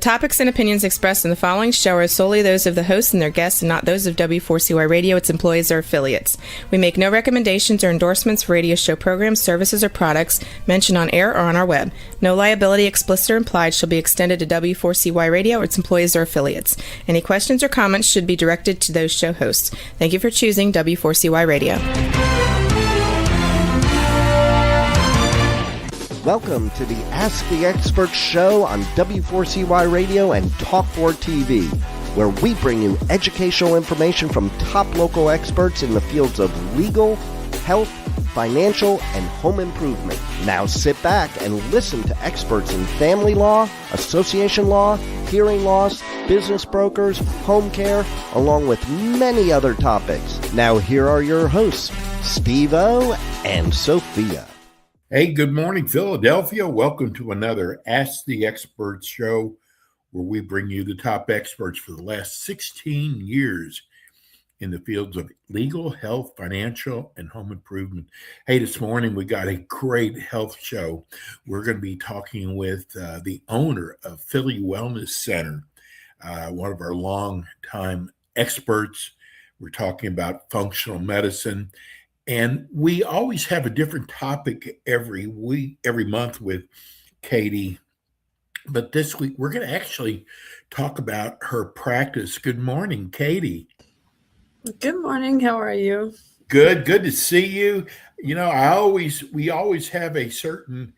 topics and opinions expressed in the following show are solely those of the hosts and their guests and not those of W4CY Radio, its employees, or affiliates. We make no recommendations or endorsements for radio show programs, services, or products mentioned on air or on our web. No liability, explicit or implied, shall be extended to W4CY Radio or its employees or affiliates. Any questions or comments should be directed to those show hosts. Thank you for choosing W4CY Radio. Welcome to the Ask the Expert show on W4CY Radio and Talk4 TV, where we bring you educational information from top local experts in the fields of legal, health, financial, and home improvement. Now sit back and listen to experts in family law, association law, hearing loss, business brokers, home care, along with many other topics. Now here are your hosts, Steve-O and Sophia. Hey, good morning, Philadelphia. Welcome to another Ask the Experts show where we bring you the top experts for the last 16 years in the fields of legal, health, financial, and home improvement. Hey, this morning we got a great health show. We're going to be talking with the owner of Philly Wellness Center, one of our long-time experts. We're talking about functional medicine. And we always have a different topic every month with Katie. But this week, we're going to actually talk about her practice. Good morning, Katie. Good morning. How are you? Good to see you. You know, we always have a certain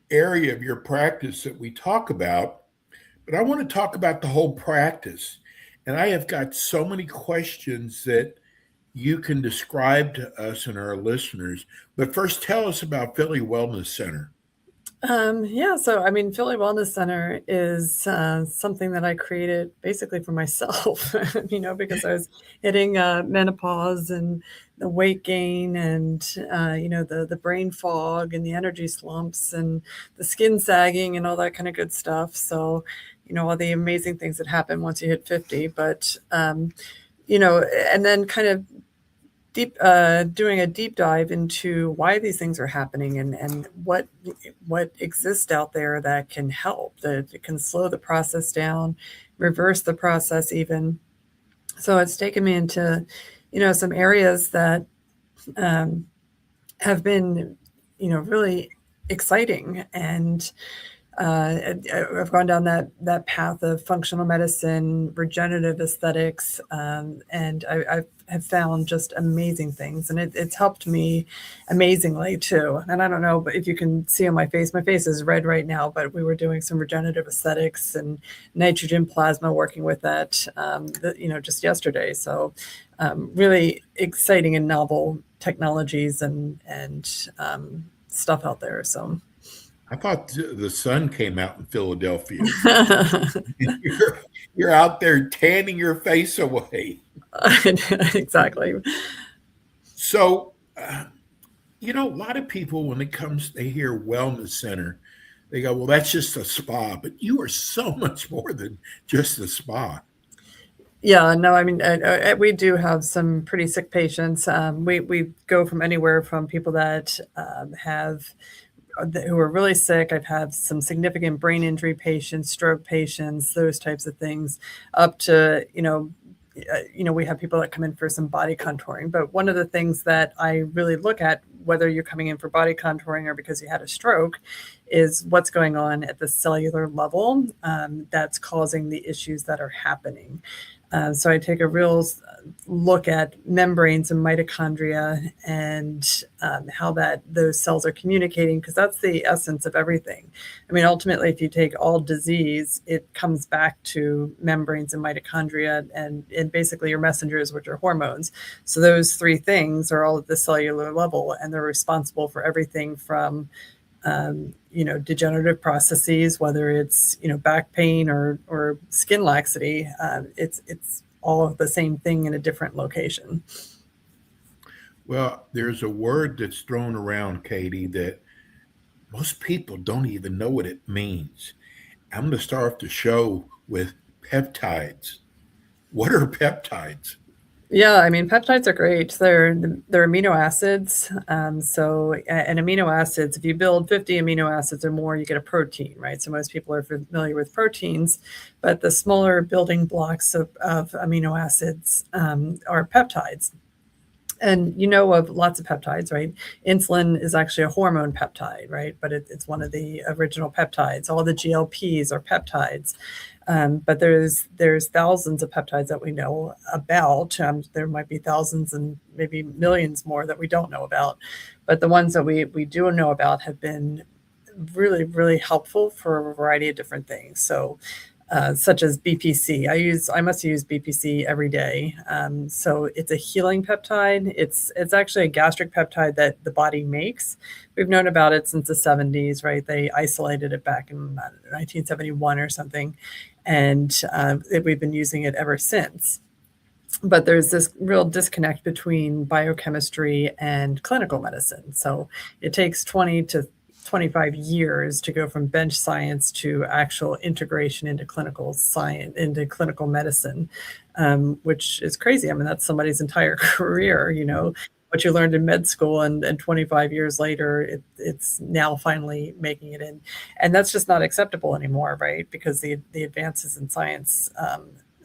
area of your practice that we talk about, but I want to talk about the whole practice. And I have got so many questions that you can describe to us and our listeners. But first, tell us about Philly Wellness Center. Philly Wellness Center is something that I created basically for myself, because I was hitting menopause and the weight gain and, the brain fog and the energy slumps and the skin sagging and all that kind of good stuff. So, all the amazing things that happen once you hit 50. But, and then kind of doing a deep dive into why these things are happening and what exists out there that can help, that it can slow the process down, reverse the process even. So it's taken me into, some areas that have been, really exciting. And I've gone down that path of functional medicine, regenerative aesthetics, and I have found just amazing things, and it's helped me amazingly too. And I don't know, but if you can see on my face is red right now, but we were doing some regenerative aesthetics and nitrogen plasma, working with that, just yesterday. So really exciting and novel technologies and stuff out there. So. I thought the sun came out in Philadelphia. you're out there tanning your face away. Exactly. So, a lot of people, when they hear wellness center, they go, well, that's just a spa. But you are so much more than just a spa. Yeah, no, we do have some pretty sick patients. We go from anywhere from people that who are really sick. I've had some significant brain injury patients, stroke patients, those types of things, up to, we have people that come in for some body contouring. But one of the things that I really look at, whether you're coming in for body contouring or because you had a stroke, is what's going on at the cellular level that's causing the issues that are happening. So I take a real look at membranes and mitochondria and how those cells are communicating, because that's the essence of everything. Ultimately, if you take all disease, it comes back to membranes and mitochondria and basically your messengers, which are hormones. So those three things are all at the cellular level, and they're responsible for everything from degenerative processes, whether it's, back pain or skin laxity. It's all the same thing in a different location. Well, there's a word that's thrown around, Katie, that most people don't even know what it means. I'm going to start off the show with peptides. What are peptides? Yeah, I mean, peptides are great. They're amino acids. And amino acids, if you build 50 amino acids or more, you get a protein, right? So most people are familiar with proteins, but the smaller building blocks of amino acids are peptides. And you know of lots of peptides, right? Insulin is actually a hormone peptide, right? But it's one of the original peptides. All the GLPs are peptides. But there's thousands of peptides that we know about. There might be thousands and maybe millions more that we don't know about. But the ones that we do know about have been really, really helpful for a variety of different things. So such as BPC. I must use BPC every day. So it's a healing peptide. It's actually a gastric peptide that the body makes. We've known about it since the 70s, right? They isolated it back in 1971 or something, and we've been using it ever since. But there's this real disconnect between biochemistry and clinical medicine. So it takes 20 to 25 years to go from bench science to actual integration into clinical science, into clinical medicine, which is crazy. I mean, that's somebody's entire career, what you learned in med school, and 25 years later, it's now finally making it in. And that's just not acceptable anymore, right? Because the advances in science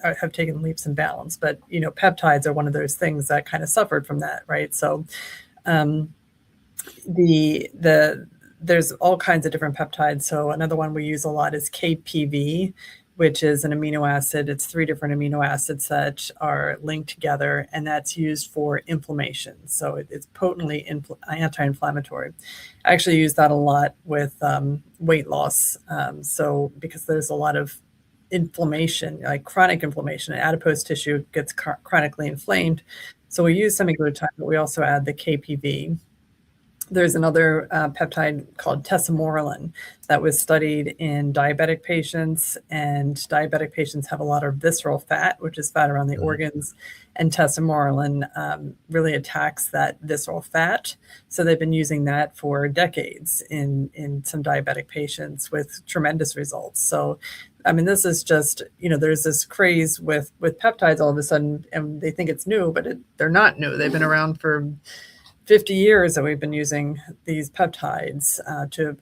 have taken leaps and bounds. But, peptides are one of those things that kind of suffered from that, right? So there's all kinds of different peptides. So another one we use a lot is KPV, which is an amino acid. It's 3 different amino acids that are linked together, and that's used for inflammation. So it's potently anti-inflammatory. I actually use that a lot with weight loss. So because there's a lot of inflammation, like chronic inflammation, and adipose tissue gets chronically inflamed. So we use semaglutide, but we also add the KPV. There's another peptide called tesamorelin that was studied in diabetic patients, and diabetic patients have a lot of visceral fat, which is fat around the organs, and tesamorelin really attacks that visceral fat. So they've been using that for decades in some diabetic patients with tremendous results. So, I mean, this is just, there's this craze with peptides all of a sudden, and they think it's new, but they're not new. They've been around for 50 years that we've been using these peptides to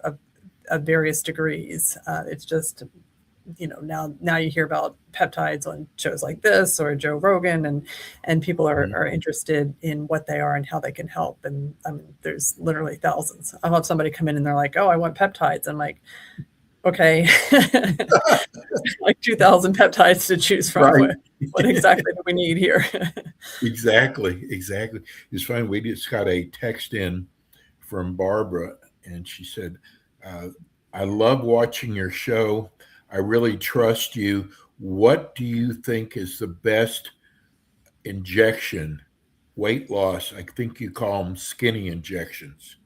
various degrees. It's just, now you hear about peptides on shows like this or Joe Rogan, and people are interested in what they are and how they can help. And I mean, there's literally thousands. I'll have somebody come in and they're like, "Oh, I want peptides." I'm like, okay, like 2,000 peptides to choose from. Right. What exactly do we need here? Exactly. It's funny. We just got a text in from Barbara, and she said, I love watching your show. I really trust you. What do you think is the best injection, weight loss? I think you call them skinny injections.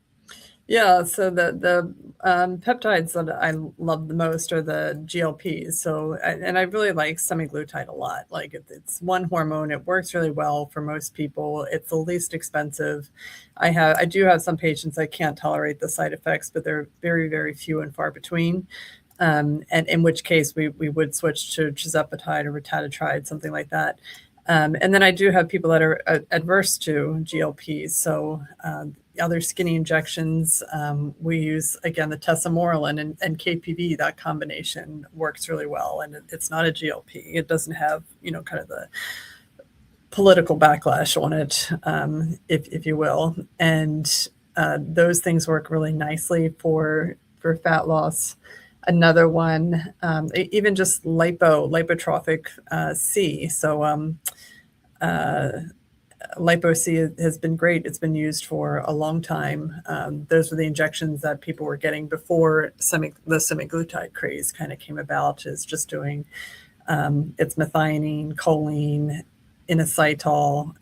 Yeah, so the peptides that I love the most are the GLPs. So, and I really like semaglutide a lot. Like it's one hormone. It works really well for most people. It's the least expensive. I do have some patients that can't tolerate the side effects, but they're very, very few and far between. And in which case we would switch to tirzepatide or retatrutide, something like that. And then I do have people that are adverse to GLPs. So other skinny injections, we use, again, the tesamorelin and KPV. That combination works really well. And it's not a GLP. It doesn't have, kind of the political backlash on it, if you will. And those things work really nicely for fat loss. Another one, even just lipotrophic C. So Lipo C has been great. It's been used for a long time. Those were the injections that people were getting before the semaglutide craze kind of came about, is just doing it's methionine, choline, inositol.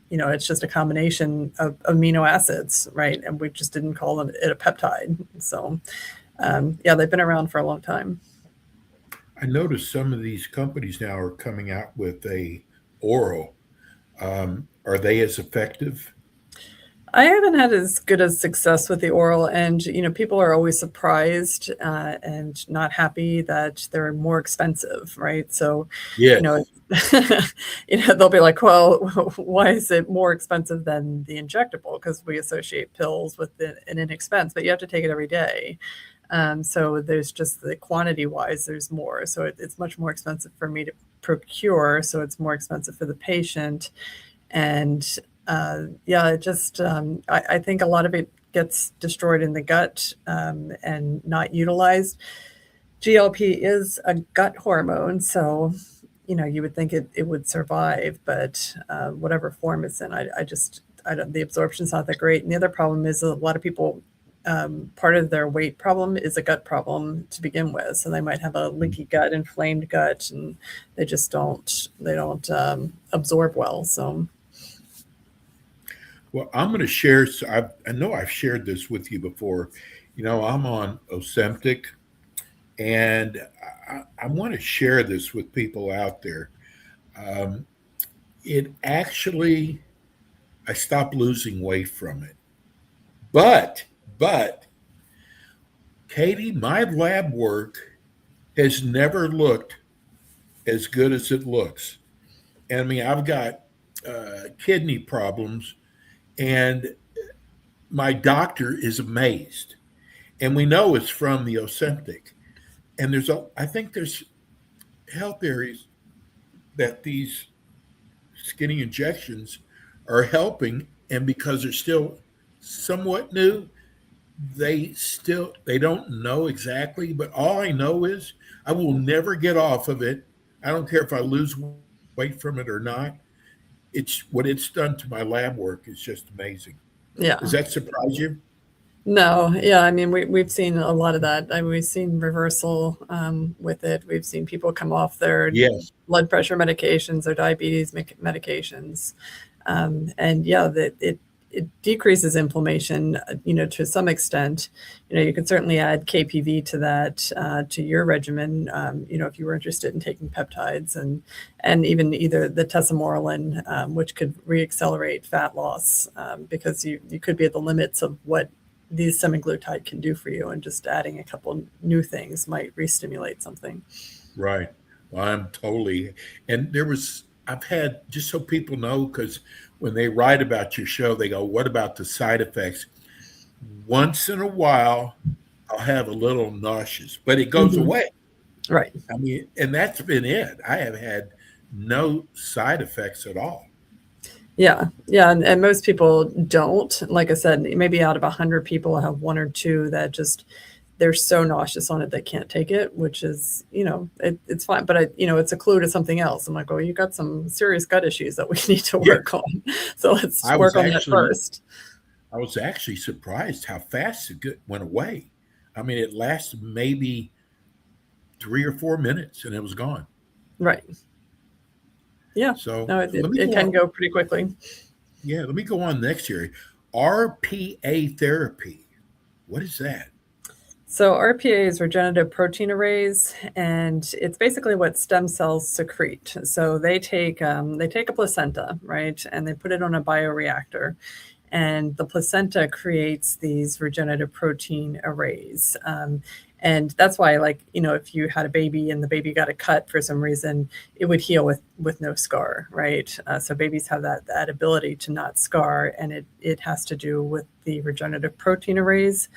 It's just a combination of amino acids, right? And we just didn't call it a peptide. So they've been around for a long time. I noticed some of these companies now are coming out with a oral. Are they as effective? I haven't had as good a success with the oral, and people are always surprised and not happy that they're more expensive, right? So, you know, Yes. they'll be like, "Well, why is it more expensive than the injectable?" Because we associate pills with an expense, but you have to take it every day. So there's just the quantity wise, there's more. So it's much more expensive for me to procure. So it's more expensive for the patient. And yeah, it just, I think a lot of it gets destroyed in the gut and not utilized. GLP is a gut hormone. So, you would think it would survive, but whatever form it's in, I don't, the absorption's not that great. And the other problem is a lot of people, part of their weight problem is a gut problem to begin with. So they might have a leaky gut, inflamed gut, and they don't absorb well. So. Well, I'm going to share. I know I've shared this with you before. I'm on Ozempic, and I want to share this with people out there. Um, it actually, I stopped losing weight from it. But, Katie, my lab work has never looked as good as it looks. And I mean, I've got kidney problems, and my doctor is amazed. And we know it's from the Ozempic. And I think there's health areas that these skinny injections are helping. And because they're still somewhat new, they don't know exactly. But all I know is I will never get off of it. I don't care if I lose weight from it or not. It's what it's done to my lab work is just amazing. Yeah. Does that surprise you? No, yeah, I mean, we've seen a lot of that. I mean, we've seen reversal with it. We've seen people come off their Yes. blood pressure medications or diabetes medications. And yeah, it decreases inflammation, to some extent. You can certainly add KPV to that, to your regimen, if you were interested in taking peptides and even either the tesamorelin, which could reaccelerate fat loss, because you could be at the limits of what these semaglutide can do for you, and just adding a couple new things might re-stimulate something. Right. Well, and I've had, just so people know, because when they write about your show, they go, what about the side effects? Once in a while, I'll have a little nauseous, but it goes Mhm. away. Right. I mean, and that's been it. I have had no side effects at all. Yeah. Yeah. And most people don't. Like I said, maybe out of 100 people, I have one or two that just, they're so nauseous on it they can't take it, which is, it's fine. But it's a clue to something else. I'm like, well, you got some serious gut issues that we need to Yeah. work on. So let's I was work on that actually first. I was actually surprised how fast went away. I mean, it lasted maybe 3 or 4 minutes and it was gone. Right. Yeah. So No, let me it go can on. go pretty quickly. Yeah, let me go on next year. RPA therapy. What is that? So RPA is regenerative protein arrays, and it's basically what stem cells secrete. So they take a placenta, right, and they put it on a bioreactor, and the placenta creates these regenerative protein arrays. And that's why, like, if you had a baby and the baby got a cut for some reason, it would heal with no scar, right? So babies have that ability to not scar, and it has to do with the regenerative protein arrays.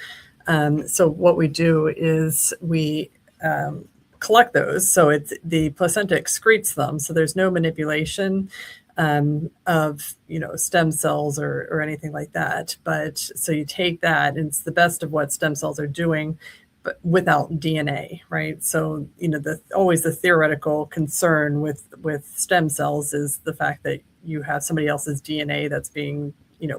So what we do is we collect those. So the placenta excretes them. So there's no manipulation of stem cells or anything like that. But so you take that, and it's the best of what stem cells are doing, but without DNA, right? So always the theoretical concern with stem cells is the fact that you have somebody else's DNA that's being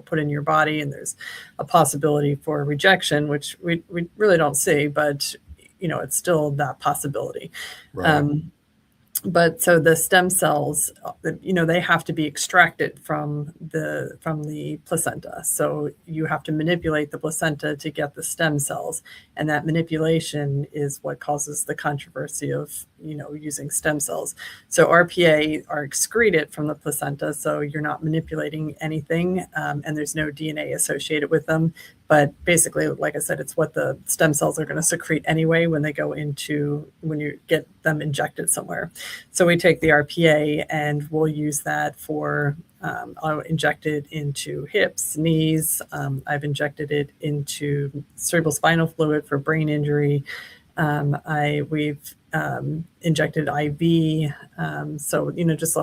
put in your body, and there's a possibility for rejection, which we really don't see, but it's still that possibility. Right. But so the stem cells, they have to be extracted from the placenta. So you have to manipulate the placenta to get the stem cells, and that manipulation is what causes the controversy of using stem cells. So RPA are excreted from the placenta, so you're not manipulating anything, and there's no DNA associated with them. But basically, like I said, it's what the stem cells are going to secrete anyway when you get them injected somewhere. So we take the RPA and we'll use that for, I'll inject it into hips, knees. I've injected it into cerebral spinal fluid for brain injury. We've injected IV. So, just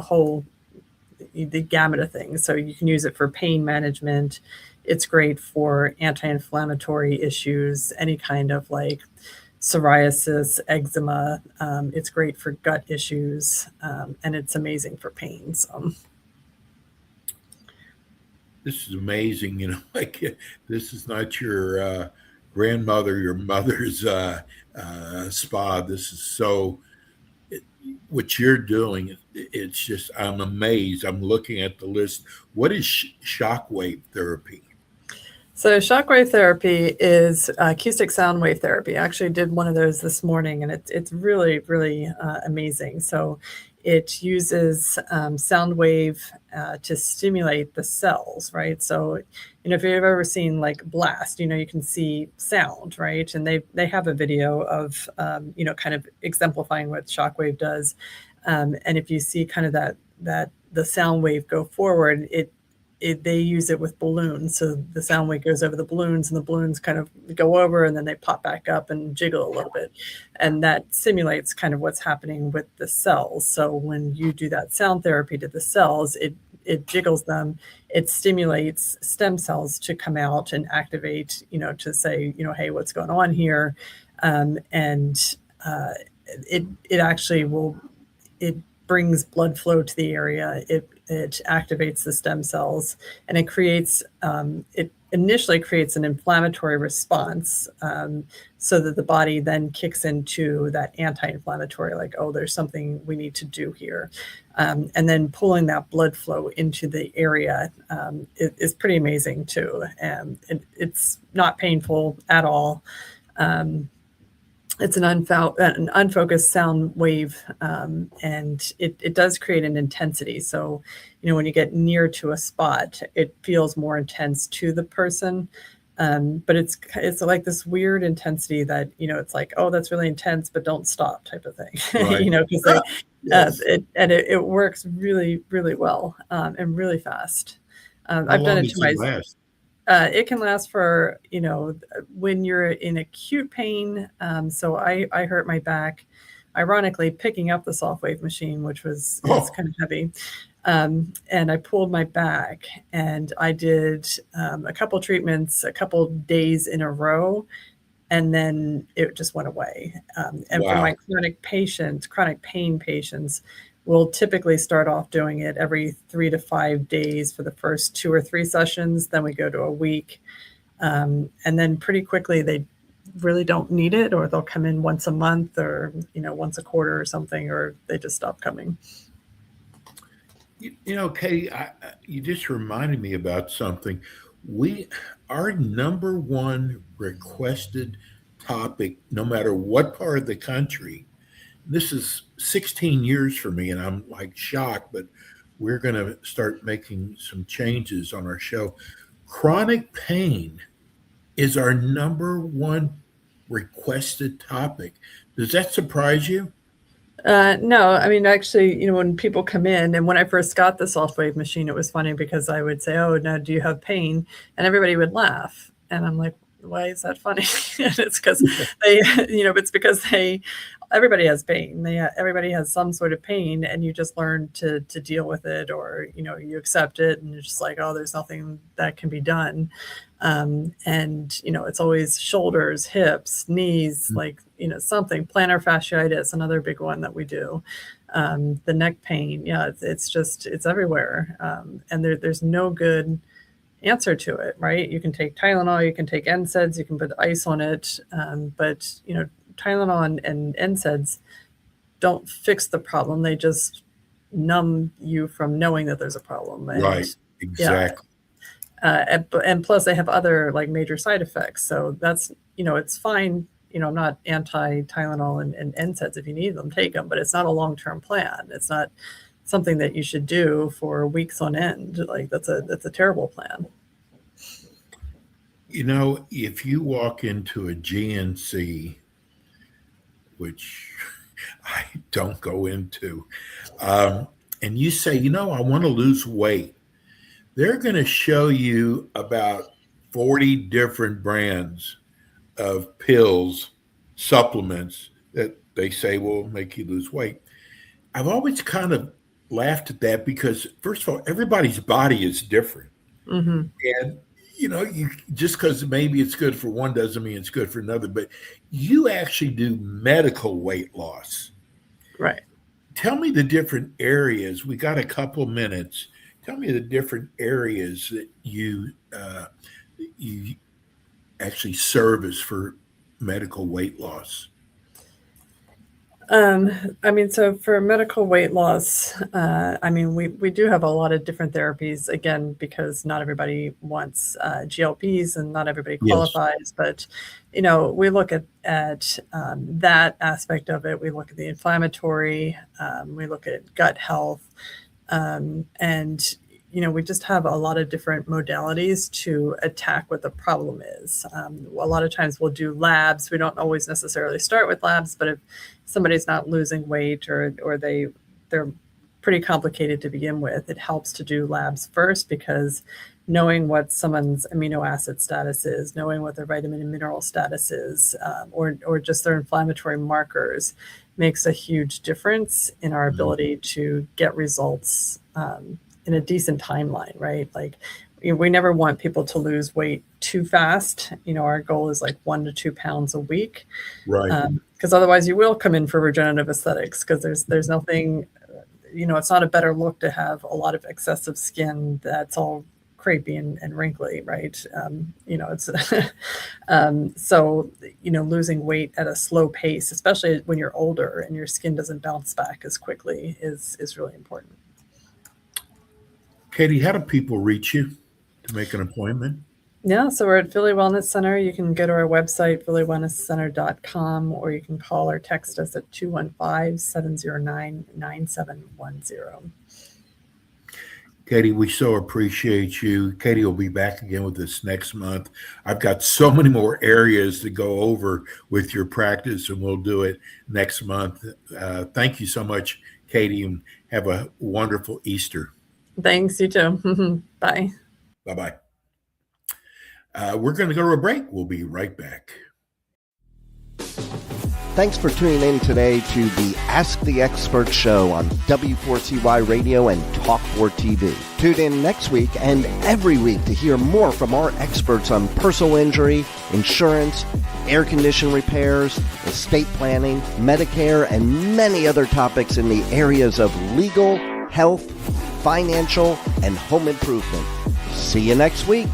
the gamut of things. So you can use it for pain management. It's great for anti-inflammatory issues, any kind of like psoriasis, eczema. It's great for gut issues, and it's amazing for pain. So This is amazing. Like this is not your grandmother, your mother's spa. This is what you're doing. It's just, I'm amazed. I'm looking at the list. What is shockwave therapy? So shockwave therapy is acoustic sound wave therapy. I actually did one of those this morning, and it's really, really amazing. So it uses sound wave to stimulate the cells, right? So, if you've ever seen like Blast, you can see sound, right? And they have a video of, kind of exemplifying what shockwave does. And if you see kind of that the sound wave go forward, they use it with balloons. So the sound wave goes over the balloons, and the balloons kind of go over, and then they pop back up and jiggle a little bit. And that simulates kind of what's happening with the cells. So when you do that sound therapy to the cells, it jiggles them. It stimulates stem cells to come out and activate, to say, hey, what's going on here? It actually it brings blood flow to the area. It activates the stem cells, and it initially creates an inflammatory response, so that the body then kicks into that anti-inflammatory, like, oh, there's something we need to do here. And then pulling that blood flow into the area is pretty amazing too. And it's not painful at all. It's an unfocused sound wave, and it does create an intensity. So, when you get near to a spot, it feels more intense to the person. But it's like this weird intensity that, it's like, oh, that's really intense, but don't stop type of thing. Right. Because Yes. it works really, really well, and really fast. How I've done long it does to it my. last? It can last for, when you're in acute pain. So I hurt my back, ironically, picking up the soft wave machine, which was kind of heavy. And I pulled my back, and I did a couple treatments, a couple days in a row, and then it just went away. And for Wow. my chronic pain patients, we'll typically start off doing it every 3 to 5 days for the first 2 or 3 sessions. Then we go to a week. And then pretty quickly, they really don't need it, or they'll come in once a month, or, once a quarter or something, or they just stop coming. Katie, you just reminded me about something. Our number one requested topic, no matter what part of the country, this is 16 years for me, and I'm like shocked, but we're going to start making some changes on our show. Chronic pain is our number one requested topic. Does that surprise you? No, I mean, actually, when people come in, and when I first got the soft wave machine, it was funny because I would say, oh, now do you have pain? And everybody would laugh. And I'm like, why is that funny? And it's because everybody has pain. Everybody has some sort of pain, and you just learn to deal with it, or, you accept it, and you're just like, oh, there's nothing that can be done. And, it's always shoulders, hips, knees, like, something. Plantar fasciitis, another big one that we do. The neck pain. Yeah, it's everywhere. And there's no good answer to it, right? You can take Tylenol, you can take NSAIDs, you can put ice on it. But, Tylenol and NSAIDs, don't fix the problem. They just numb you from knowing that there's a problem. And, right. Exactly. And plus they have other like major side effects. So that's, it's fine. I'm not anti-Tylenol and NSAIDs. If you need them, take them, but it's not a long-term plan. It's not something that you should do for weeks on end. Like that's a terrible plan. If you walk into a GNC, which I don't go into, and you say, I want to lose weight, they're going to show you about 40 different brands of pills, supplements that they say will make you lose weight. I've always kind of laughed at that because, first of all, everybody's body is different. Mm-hmm. And, you just because maybe it's good for one doesn't mean it's good for another, but you actually do medical weight loss. Right. Tell me the different areas. We got a couple minutes. Tell me the different areas that you actually service for medical weight loss. So for medical weight loss, we do have a lot of different therapies, again, because not everybody wants GLPs and not everybody qualifies. Yes. But, we look at that aspect of it. We look at the inflammatory, we look at gut health, and we just have a lot of different modalities to attack what the problem is. A lot of times we'll do labs. We don't always necessarily start with labs, but if somebody's not losing weight or they're pretty complicated to begin with, it helps to do labs first, because knowing what someone's amino acid status is, knowing what their vitamin and mineral status is, or just their inflammatory markers makes a huge difference in our ability to get results in a decent timeline, right? Like we never want people to lose weight too fast. Our goal is like 1 to 2 pounds a week. Right. Because otherwise you will come in for regenerative aesthetics, because there's nothing, it's not a better look to have a lot of excessive skin that's all crepey and wrinkly, right? It's so losing weight at a slow pace, especially when you're older and your skin doesn't bounce back as quickly, is really important. Katie, how do people reach you to make an appointment? Yeah, so we're at Philly Wellness Center. You can go to our website, phillywellnesscenter.com, or you can call or text us at 215-709-9710. Katie, we so appreciate you. Katie will be back again with us next month. I've got so many more areas to go over with your practice, and we'll do it next month. Thank you so much, Katie, and have a wonderful Easter. Thanks, you too. Bye. Bye-bye. We're going to go to a break. We'll be right back. Thanks for tuning in today to the Ask the Expert show on W4CY Radio and Talk4 TV. Tune in next week and every week to hear more from our experts on personal injury, insurance, air condition repairs, estate planning, Medicare, and many other topics in the areas of legal, health, financial, and home improvement. See you next week.